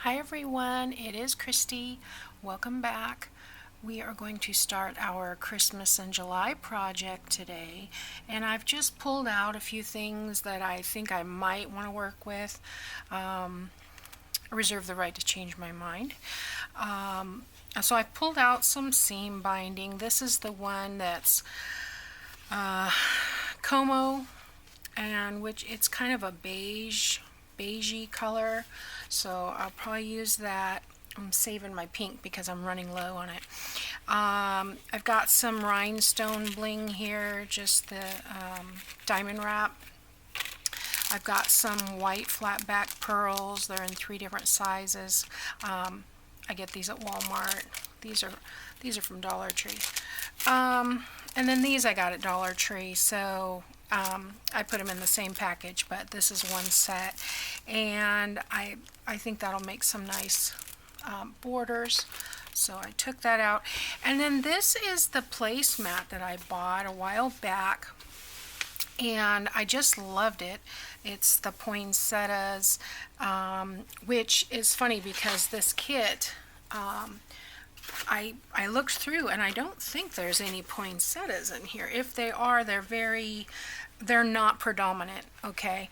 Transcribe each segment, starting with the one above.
Hi everyone, it is Kristi. Welcome back. We are going to start our Christmas in July project today, and I've just pulled out a few things that I think I might want to work with. I reserve the right to change my mind. So I pulled out some seam binding. This is the one that's Como, and which it's kind of a beigey color, so I'll probably use that. I'm saving my pink because I'm running low on it. I've got some rhinestone bling here, just the diamond wrap. I've got some white flat back pearls. They're in 3 different sizes. I get these at Walmart. These are from Dollar Tree. And then these I got at Dollar Tree, so I put them in the same package, but this is one set, and I think that'll make some nice borders. So I took that out, and then this is the placemat that I bought a while back, and I just loved it. It's the poinsettias, which is funny because this kit, I looked through and I don't think there's any poinsettias in here. If they are, they're not predominant, okay?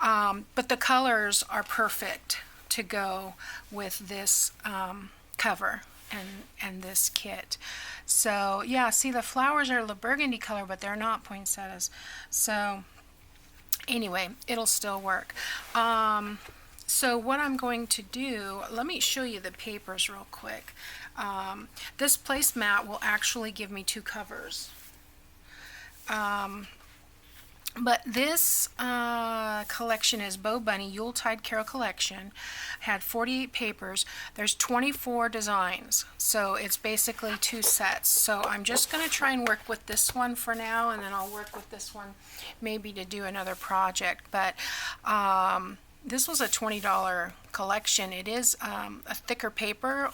But the colors are perfect to go with this cover and this kit. So yeah, see, the flowers are the burgundy color, but they're not poinsettias. So anyway, it'll still work. So what I'm going to do, let me show you the papers real quick. This placemat will actually give me 2 covers. But this collection is Bow Bunny Yuletide Carol Collection. Had 48 papers. There's 24 designs, so it's basically 2 sets. So I'm just going to try and work with this one for now, and then I'll work with this one maybe to do another project. But this was a $20 collection. It is a thicker paper,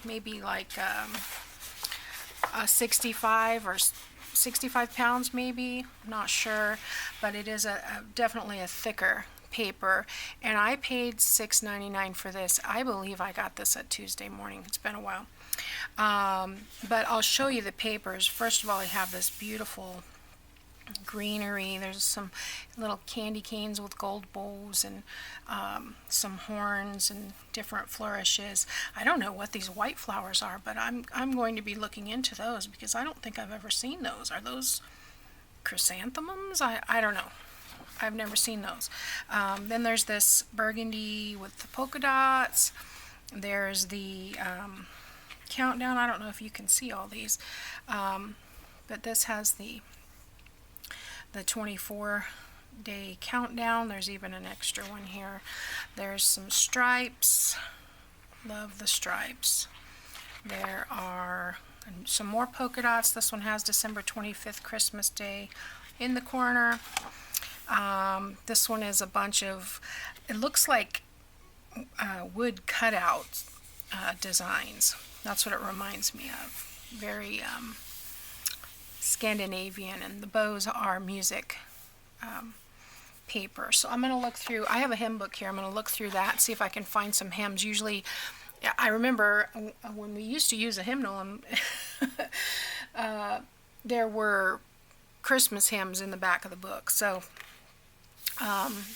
maybe like a 65 pounds maybe, I'm not sure, but it is definitely a thicker paper, and I paid $6.99 for this. I believe I got this at Tuesday morning. It's been a while. But I'll show you the papers. First of all, I have this beautiful greenery. There's some little candy canes with gold bows, and some horns and different flourishes. I don't know what these white flowers are, but I'm going to be looking into those because I don't think I've ever seen those. Are those chrysanthemums? I don't know. I've never seen those. Then there's this burgundy with the polka dots. There's the countdown. I don't know if you can see all these, but this has the 24-day countdown. There's even an extra one here. There's some stripes. Love the stripes. There are some more polka dots. This one has December 25th, Christmas Day, in the corner. This one is a bunch of, it looks like wood cutout designs. That's what it reminds me of. Very Scandinavian, and the bows are music paper. So I'm going to look through, I have a hymn book here. I'm going to look through that, see if I can find some hymns. Usually, I remember when we used to use a hymnal, there were Christmas hymns in the back of the book. So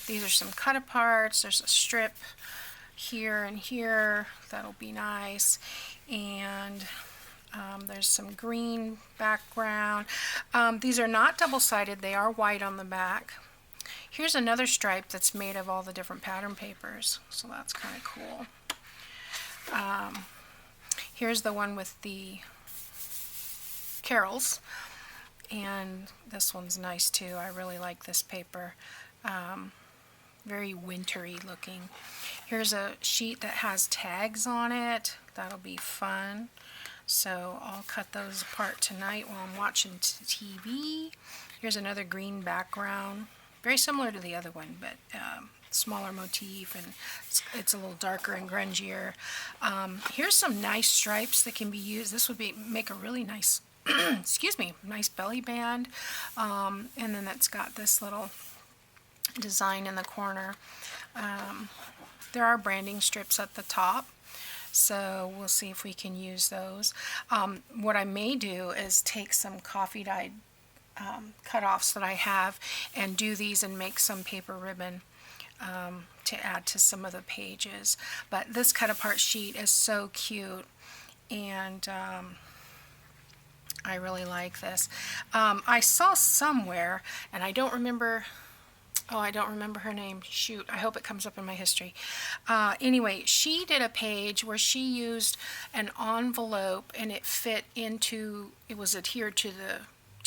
these are some cut aparts. There's a strip here and here. That'll be nice. And there's some green background. These are not double-sided. They are white on the back. Here's another stripe that's made of all the different pattern papers, so that's kind of cool. Here's the one with the carols, and this one's nice too. I really like this paper. Very wintry looking. Here's a sheet that has tags on it. That'll be fun. So I'll cut those apart tonight while I'm watching TV. Here's another green background. Very similar to the other one, but smaller motif, and it's a little darker and grungier. Here's some nice stripes that can be used. This would make a really nice, excuse me, nice belly band. And then that's got this little design in the corner. there are branding strips at the top, so we'll see if we can use those. What I may do is take some coffee dyed cutoffs that I have and do these and make some paper ribbon to add to some of the pages. But this cut apart sheet is so cute, and I really like this. I saw somewhere, and I don't remember, oh, I don't remember her name. Shoot, I hope it comes up in my history. Anyway, she did a page where she used an envelope, and it fit into, it was adhered to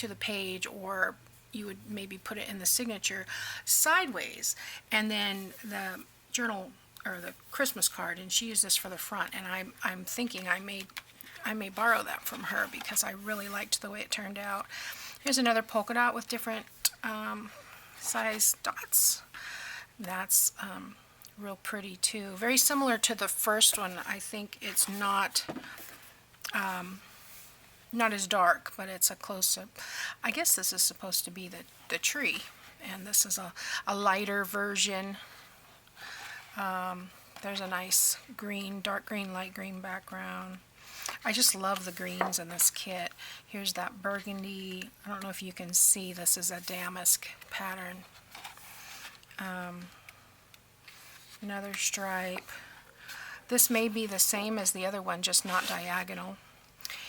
the page, or you would maybe put it in the signature sideways, and then the journal or the Christmas card, and she used this for the front, and I'm thinking I may borrow that from her because I really liked the way it turned out. Here's another polka dot with different size dots. That's real pretty too. Very similar to the first one. I think it's not as dark, but it's a close-up. I guess this is supposed to be the tree, and this is a lighter version. There's a nice green, dark green, light green background. I just love the greens in this kit. Here's that burgundy. I don't know if you can see, this is a damask pattern. Another stripe. This may be the same as the other one, just not diagonal.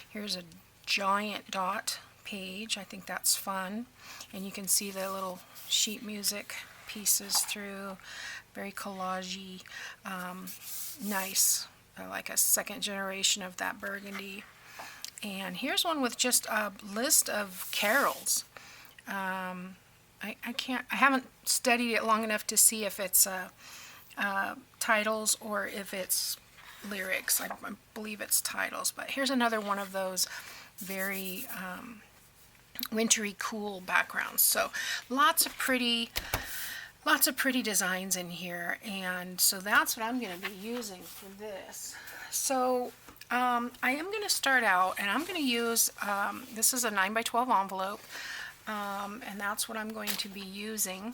Here's a giant dot page. I think that's fun. And you can see the little sheet music pieces through. Very collagey. Nice. Like a second generation of that burgundy. And here's one with just a list of carols. I haven't studied it long enough to see if it's titles or if it's lyrics. I believe it's titles, but here's another one of those very wintry, cool backgrounds. So lots of pretty designs in here, and so that's what I'm going to be using for this. So I am going to start out, and I'm going to use, this is a 9x12 envelope, and that's what I'm going to be using.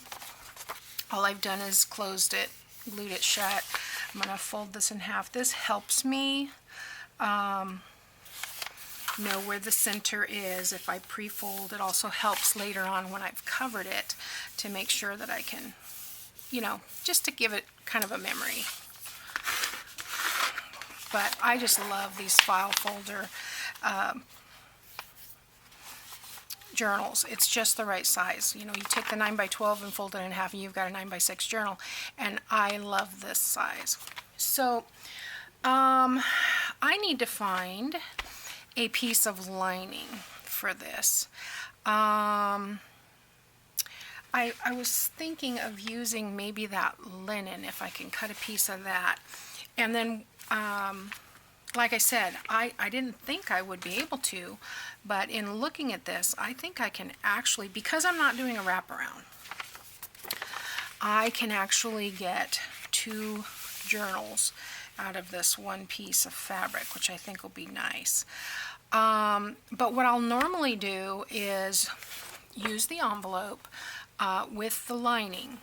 All I've done is closed it, glued it shut. I'm going to fold this in half. This helps me know where the center is if I pre-fold. It also helps later on when I've covered it to make sure that I can, you know, just to give it kind of a memory. But I just love these file folder journals. It's just the right size. You know, you take the 9x12 and fold it in half and you've got a 9x6 journal, and I love this size. So I need to find a piece of lining for this. I was thinking of using maybe that linen, if I can cut a piece of that. And then, like I said, I didn't think I would be able to, but in looking at this, I think I can actually, because I'm not doing a wraparound, I can actually get 2 journals out of this one piece of fabric, which I think will be nice. But what I'll normally do is use the envelope with the lining,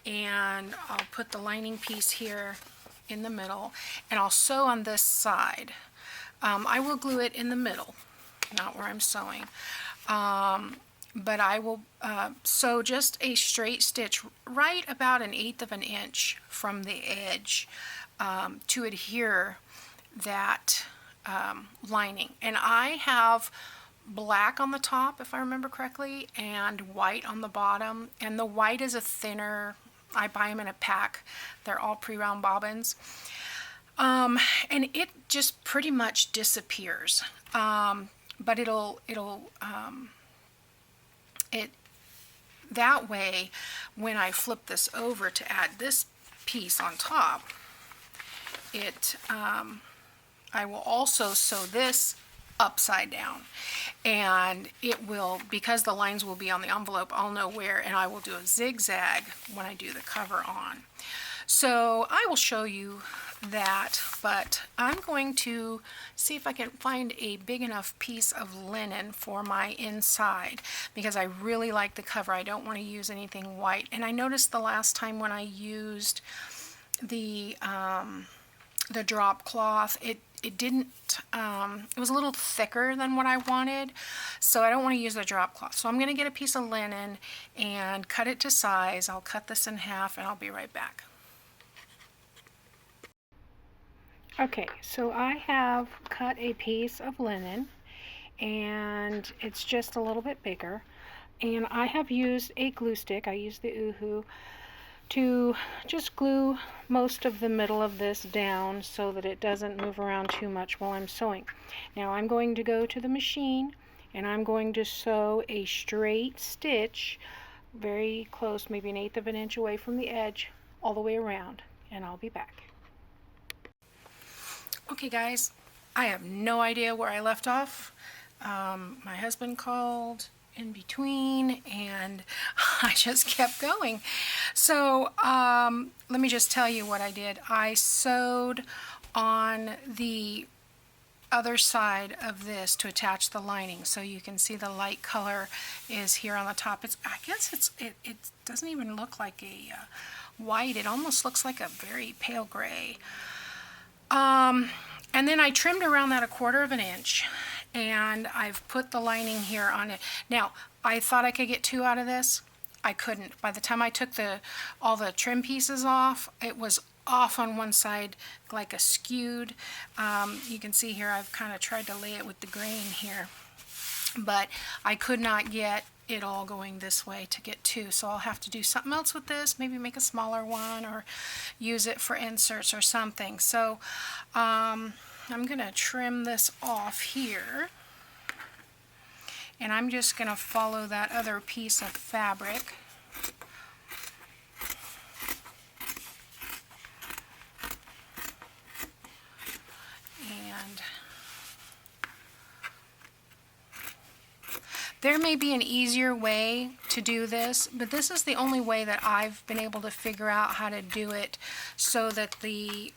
and I'll put the lining piece here in the middle, and I'll sew on this side. I will glue it in the middle, not where I'm sewing, but I will sew just a straight stitch right about 1/8 of an inch from the edge to adhere that lining. And I have black on the top, if I remember correctly, and white on the bottom, and the white is a thinner, I buy them in a pack, they're all pre-round bobbins, and it just pretty much disappears, but that way when I flip this over to add this piece on top, I will also sew this upside down, and it will, because the lines will be on the envelope, I'll know where, and I will do a zigzag when I do the cover on. So I will show you that, but I'm going to see if I can find a big enough piece of linen for my inside, because I really like the cover. I don't want to use anything white, and I noticed the last time when I used the drop cloth, it didn't, it was a little thicker than what I wanted, so I don't want to use the drop cloth. So I'm going to get a piece of linen and cut it to size. I'll cut this in half and I'll be right back. Okay, so I have cut a piece of linen and it's just a little bit bigger, and I have used a glue stick. I used the Uhu to just glue most of the middle of this down so that it doesn't move around too much while I'm sewing. Now I'm going to go to the machine and I'm going to sew a straight stitch very close, maybe 1/8 of an inch away from the edge, all the way around, and I'll be back. Okay guys, I have no idea where I left off. My husband called in between and I just kept going. So let me just tell you what I did. I sewed on the other side of this to attach the lining, so you can see the light color is here on the top. I guess it doesn't even look like a white. It almost looks like a very pale gray. And then I trimmed around that 1/4 of an inch, and I've put the lining here on it. Now, I thought I could get 2 out of this. I couldn't. By the time I took all the trim pieces off, it was off on one side, like a skewed. You can see here I've kind of tried to lay it with the grain here, but I could not get it all going this way to get 2, so I'll have to do something else with this, maybe make a smaller one or use it for inserts or something. So I'm gonna trim this off here, and I'm just gonna follow that other piece of fabric. And there may be an easier way to do this, but this is the only way that I've been able to figure out how to do it so that the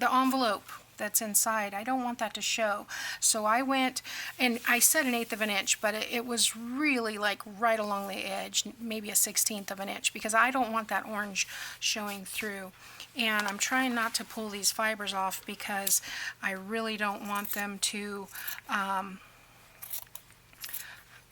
envelope that's inside, I don't want that to show. So I went, and I said 1/8 of an inch, but it was really like right along the edge, maybe a 1/16 of an inch, because I don't want that orange showing through. And I'm trying not to pull these fibers off because I really don't want them to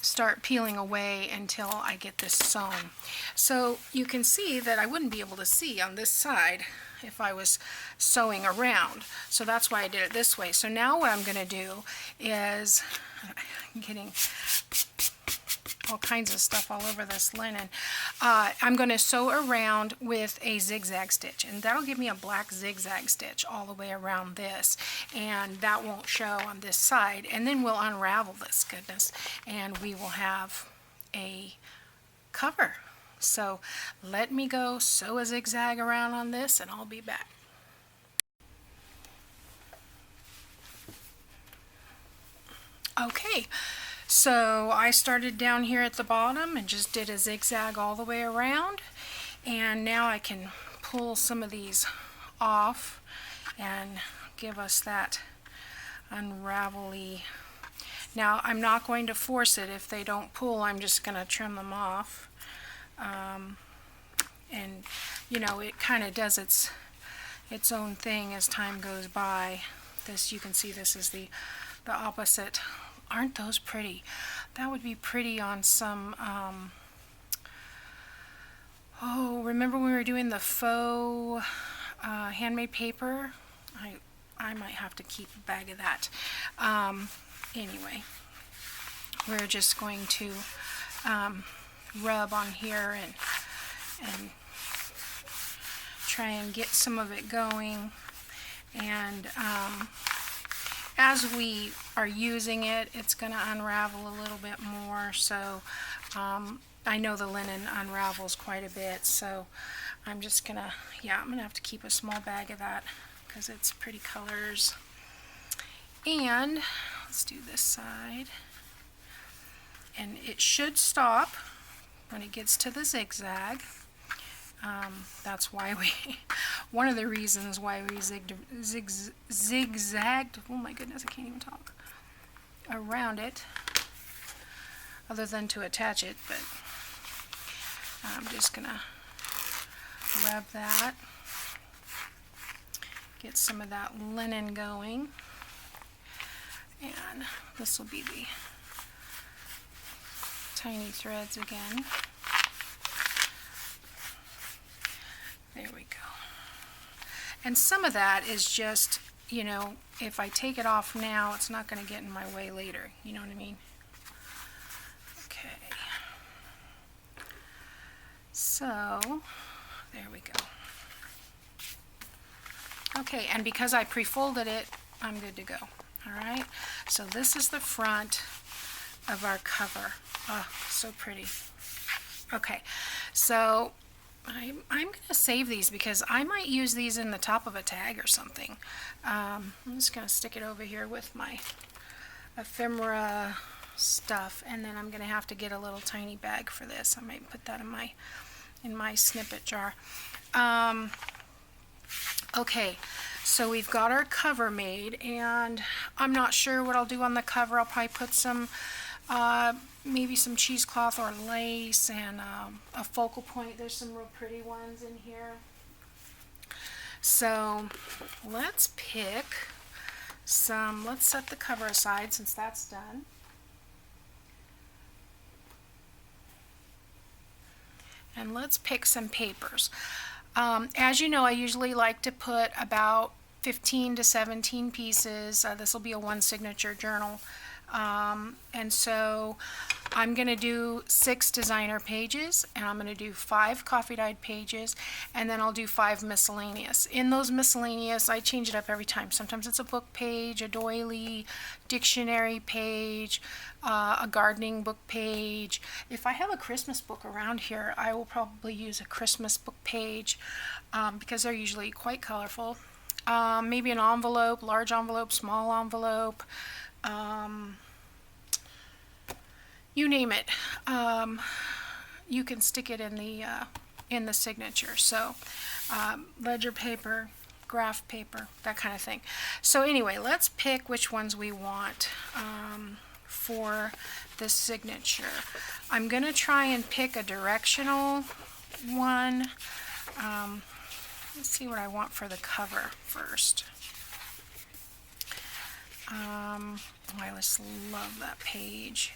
start peeling away until I get this sewn. So you can see that I wouldn't be able to see on this side if I was sewing around. So that's why I did it this way. So now what I'm going to do is, I'm getting all kinds of stuff all over this linen. I'm going to sew around with a zigzag stitch, and that'll give me a black zigzag stitch all the way around this, and that won't show on this side. And then we'll unravel this goodness and we will have a cover. So let me go sew a zigzag around on this and I'll be back. Okay, so I started down here at the bottom and just did a zigzag all the way around, and now I can pull some of these off and give us that unravel-y. Now I'm not going to force it. If they don't pull, I'm just going to trim them off. And you know, it kind of does its own thing as time goes by. This, you can see this is the opposite. Aren't those pretty? That would be pretty on some oh, remember when we were doing the faux handmade paper? I might have to keep a bag of that. Anyway, we're just going to rub on here and try and get some of it going. And as we are using it, it's going to unravel a little bit more. So I know the linen unravels quite a bit, so I'm just gonna, I'm gonna have to keep a small bag of that because it's pretty colors. And let's do this side, and it should stop when it gets to the zigzag. That's why one of the reasons why we zigzagged, oh my goodness, I can't even talk, around it, other than to attach it. But I'm just gonna rub that. Get some of that linen going. And this will be the tiny threads again. There we go. And some of that is just, you know, if I take it off now, it's not going to get in my way later. You know what I mean? Okay. So, there we go. Okay, and because I pre-folded it, I'm good to go. All right, so this is the front of our cover. Oh, so pretty. Okay, so I'm going to save these because I might use these in the top of a tag or something. I'm just going to stick it over here with my ephemera stuff, and then I'm going to have to get a little tiny bag for this. I might put that in my snippet jar. Okay, so we've got our cover made, and I'm not sure what I'll do on the cover. I'll probably put some, maybe some cheesecloth or lace and a focal point. There's some real pretty ones in here. So let's pick some, let's set the cover aside since that's done. And let's pick some papers. As you know, I usually like to put about 15 to 17 pieces. This will be a one signature journal. And so I'm going to do 6 designer pages, and I'm going to do 5 coffee dyed pages, and then I'll do 5 miscellaneous. In those miscellaneous, I change it up every time. Sometimes it's a book page, a doily, dictionary page, a gardening book page. If I have a Christmas book around here, I will probably use a Christmas book page because they're usually quite colorful. Maybe an envelope, large envelope, small envelope. You name it. You can stick it in the signature. So ledger paper, graph paper, that kind of thing. So anyway, let's pick which ones we want for the signature. I'm going to try and pick a directional one. Let's see what I want for the cover first. I just love that page.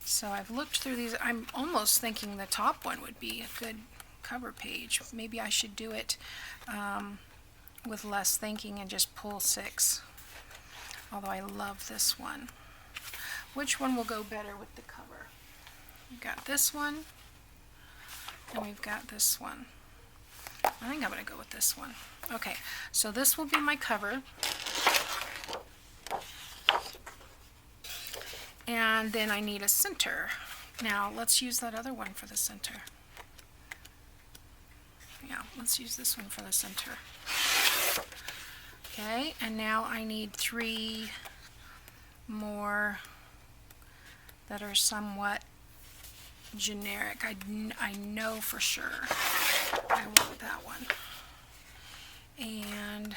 So I've looked through these. I'm almost thinking the top one would be a good cover page. Maybe I should do it with less thinking and just pull 6. Although I love this one. Which one will go better with the cover? We've got this one, and we've got this one. I think I'm going to go with this one. Okay, so this will be my cover. And then I need a center. Now let's use that other one for the center. Yeah, let's use this one for the center. Okay, and now I need 3 more that are somewhat generic. I know for sure I want that one. And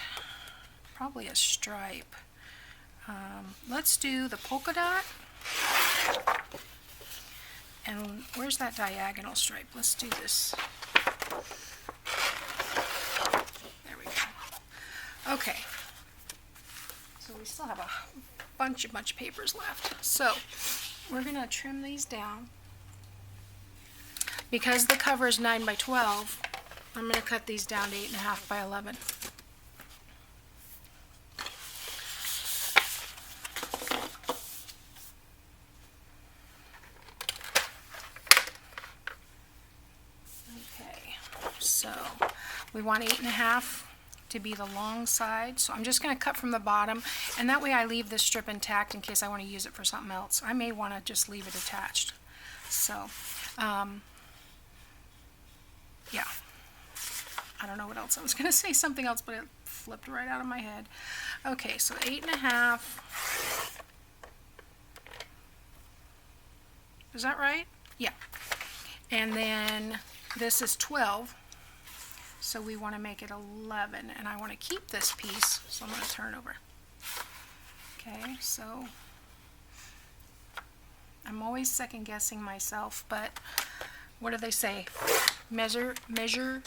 probably a stripe. Let's do the polka dot. And where's that diagonal stripe? Let's do this. There we go. Okay. So we still have a bunch of papers left. So we're going to trim these down. Because the cover is 9 by 12, I'm going to cut these down to 8.5 by 11. Okay, so we want 8.5 to be the long side, so I'm just going to cut from the bottom, and that way I leave this strip intact in case I want to use it for something else. I may want to just leave it attached. So, yeah. I don't know what else. I was going to say something else, but it flipped right out of my head. Okay, so 8.5. Is that right? Yeah. And then this is 12. So we want to make it 11. And I want to keep this piece, so I'm going to turn it over. Okay, so I'm always second guessing myself, but what do they say? Measure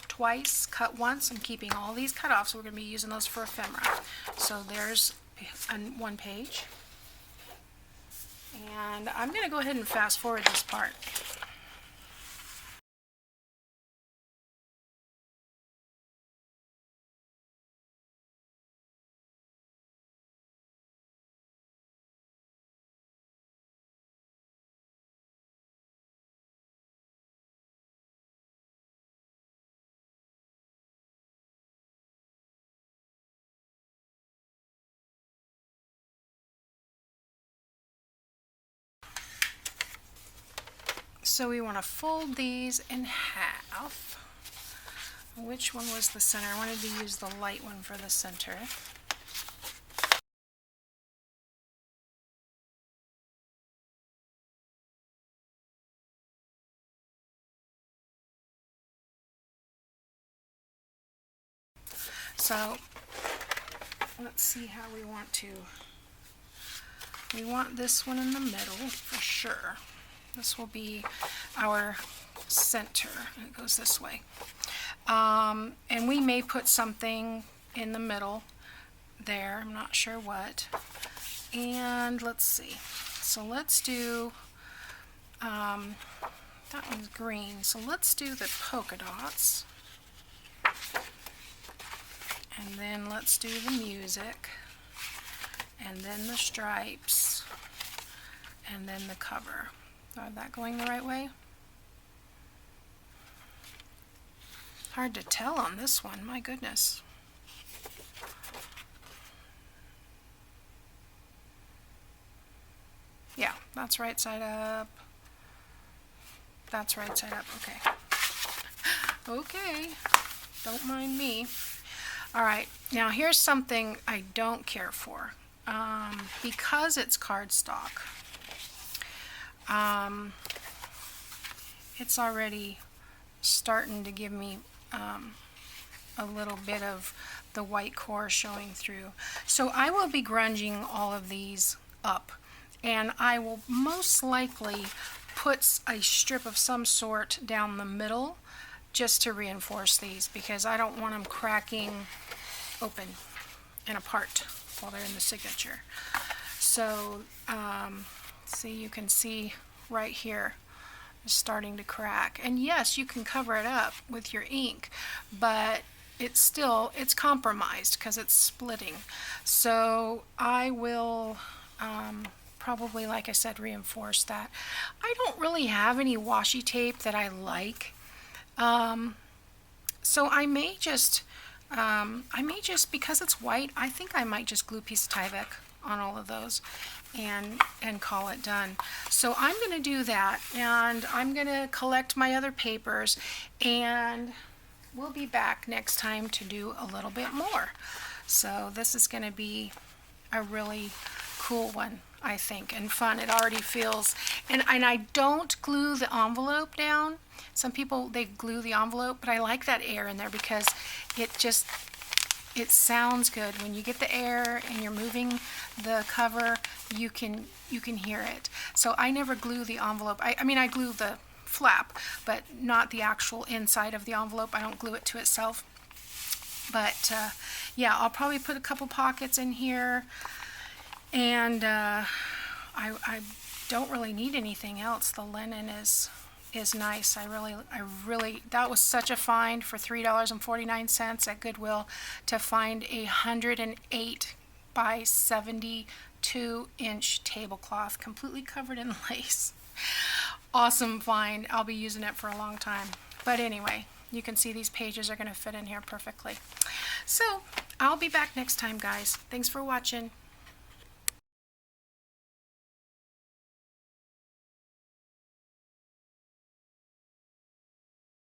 twice, cut once. I'm keeping all these cut off, so we're going to be using those for ephemera. So there's one page. And I'm going to go ahead and fast forward this part. So we want to fold these in half. Which one was the center? I wanted to use the light one for the center. So let's see how we want to. We want this one in the middle for sure. This will be our center. It goes this way. And we may put something in the middle there. I'm not sure what. And let's see. So let's do, that one's green. So let's do the polka dots. And then let's do the music. And then the stripes. And then the cover. Do I have that going the right way? Hard to tell on this one, my goodness. Yeah, that's right side up. That's right side up, okay. Okay, don't mind me. All right, now here's something I don't care for. Because it's cardstock, it's already starting to give me a little bit of the white core showing through. So I will be grunging all of these up, and I will most likely put a strip of some sort down the middle just to reinforce these, because I don't want them cracking open and apart while they're in the signature. So see, you can see right here it's starting to crack, and yes, you can cover it up with your ink, but it's compromised because it's splitting. So I will probably, like I said, reinforce that. I don't really have any washi tape that I like, so I may just because it's white, I think I might just glue piece of Tyvek on all of those and call it done. So I'm going to do that, and I'm going to collect my other papers, and we'll be back next time to do a little bit more. So this is going to be a really cool one, I think, and fun. It already feels, and I don't glue the envelope down. Some people, they glue the envelope, but I like that air in there because it sounds good. When you get the air and you're moving the cover, you can hear it. So I never glue the envelope. I mean, I glue the flap, but not the actual inside of the envelope. I don't glue it to itself. But yeah, I'll probably put a couple pockets in here, and I don't really need anything else. The linen is nice. I really, that was such a find for $3.49 at Goodwill to find a 108 by 72 inch tablecloth completely covered in lace. Awesome find. I'll be using it for a long time. But anyway, you can see these pages are going to fit in here perfectly. So I'll be back next time, guys. Thanks for watching.